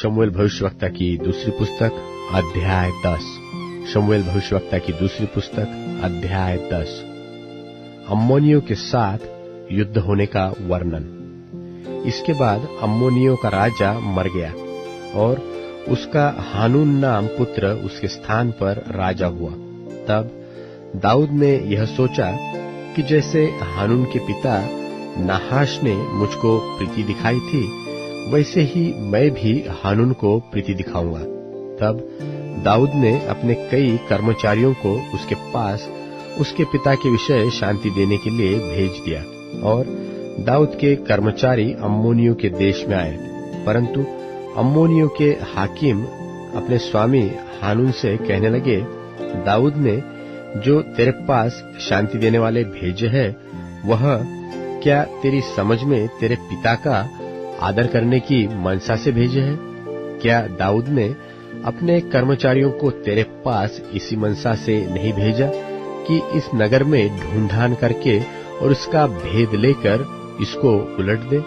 शमूएल भविष्यवक्ता की दूसरी पुस्तक अध्याय 10। शमूएल भविष्यवक्ता की दूसरी पुस्तक अध्याय 10। अम्मोनियों के साथ युद्ध होने का वर्णन। इसके बाद अम्मोनियों का राजा मर गया और उसका हानून नाम पुत्र उसके स्थान पर राजा हुआ। तब दाऊद ने यह सोचा कि जैसे हानून के पिता नाहाश ने मुझको प्रीति दिखाई थी, वैसे ही मैं भी हानून को प्रीति दिखाऊंगा। तब दाऊद ने अपने कई कर्मचारियों को उसके पास उसके पिता के विषय शांति देने के लिए भेज दिया और दाऊद के कर्मचारी अम्मोनियों के देश में आए। परंतु अम्मोनियों के हाकिम अपने स्वामी हानून से कहने लगे, दाऊद ने जो तेरे पास शांति देने वाले भेजे हैं, वह क्या तेरी समझ में तेरे पिता का आदर करने की मनसा से भेजे हैं? क्या दाऊद ने अपने कर्मचारियों को तेरे पास इसी मनसा से नहीं भेजा कि इस नगर में ढूंढान करके और उसका भेद लेकर इसको उलट दे?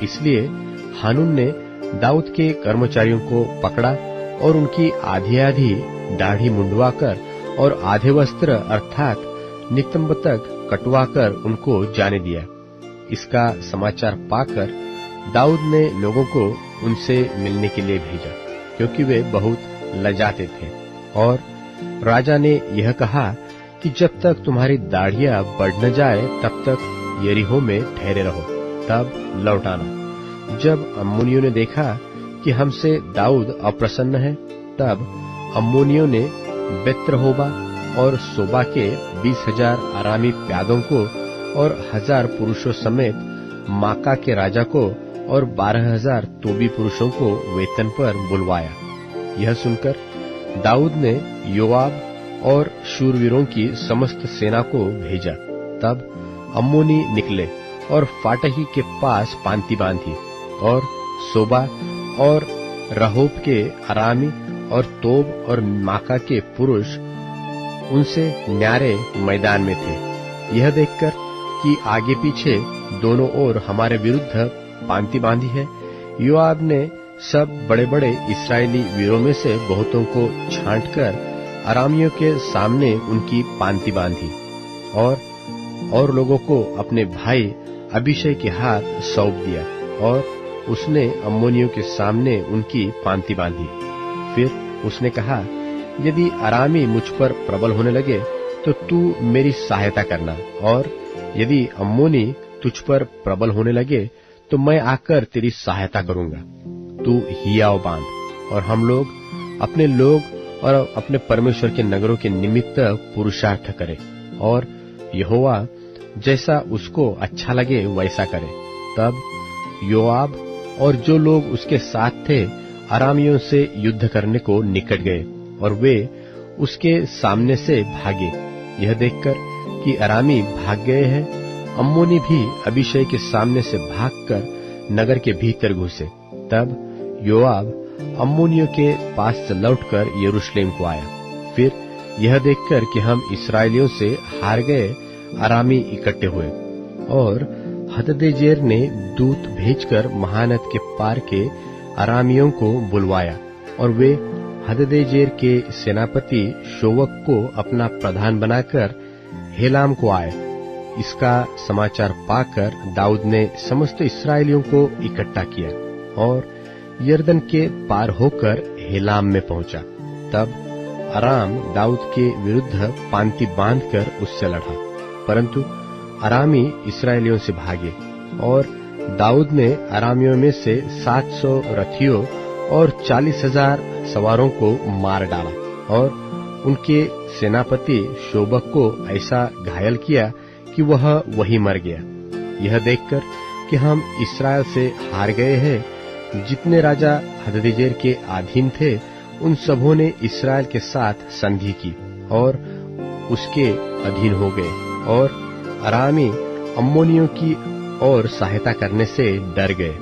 इसलिए हानून ने दाऊद के कर्मचारियों को पकड़ा और उनकी आधी आधी दाढ़ी मुंडवाकर और आधे वस्त्र अर्थात नितंब तक कटवाकर उनको जाने दिया। इसका समाचार पाकर दाऊद ने लोगों को उनसे मिलने के लिए भेजा, क्योंकि वे बहुत लजाते थे। और राजा ने यह कहा कि जब तक तुम्हारी दाढ़ियां बढ़ न जाए तब तक यरीहो में ठहरे रहो, तब लौट आना। जब अम्मोनियों ने देखा कि हमसे दाऊद अप्रसन्न है, तब अम्मोनियों ने बेत्रहोबा और सोबा के 20,000 अरामी प्यादों को और 1,000 पुरुषों समेत माका के राजा को और 12,000 तोबी पुरुषों को वेतन पर बुलवाया। यह सुनकर दाऊद ने योआब और शूरवीरों की समस्त सेना को भेजा। तब अम्मोनी निकले और फाटही के पास पांति बांधी और सोबा और रहोब के अरामी और तोब और माका के पुरुष उनसे न्यारे मैदान में थे। यह देखकर कि आगे पीछे दोनों ओर हमारे विरुद्ध पांति बांधी है, योआब ने सब बड़े बड़े इस्राएली वीरों में से बहुतों को छांटकर अरामियों के सामने उनकी पांति बांधी और लोगों को अपने भाई अबीशै के हाथ सौंप दिया और उसने अम्मोनियों के सामने उनकी पांति बांधी। फिर उसने कहा, यदि अरामी मुझ पर प्रबल होने लगे तो तू मेरी सहायता करना, और यदि अम्मोनी तुझ पर प्रबल होने लगे तो मैं आकर तेरी सहायता करूंगा। तू हियाव बांध और हम लोग और अपने परमेश्वर के नगरों के निमित्त पुरुषार्थ करें, और यहोवा जैसा उसको अच्छा लगे वैसा करे। तब योआब और जो लोग उसके साथ थे अरामियों से युद्ध करने को निकट गए और वे उसके सामने से भागे। यह देखकर कि अरामी भाग गए हैं, अम्मोनी भी अबीशै के सामने से भागकर नगर के भीतर घुसे। तब योआब अम्मोनियों के पास से लौटकर यरूशलेम को आया। फिर यह देखकर कि हम इस्राएलियों से हार गए, अरामी इकट्ठे हुए और हददेजेर ने दूत भेजकर महानद के पार के अरामियों को बुलवाया और वे हददेजेर के सेनापति शोवक को अपना प्रधान बनाकर हेलाम को आए। इसका समाचार पाकर दाऊद ने समस्त इस्राएलियों को इकट्ठा किया और यरदन के पार होकर हेलाम में पहुंचा। तब अराम दाऊद के विरुद्ध पांति बांधकर उससे लड़ा, परंतु अरामी इस्राएलियों से भागे और दाऊद ने अरामियों में से 700 रथियों और 40,000 सवारों को मार डाला और उनके सेनापति शोबक को ऐसा घायल किया कि वह वहीं मर गया। यह देखकर कि हम इस्राएल से हार गए हैं, जितने राजा हददेजेर के अधीन थे उन सबों ने इस्राएल के साथ संधि की और उसके अधीन हो गए, और अरामी अम्मोनियों की और सहायता करने से डर गए।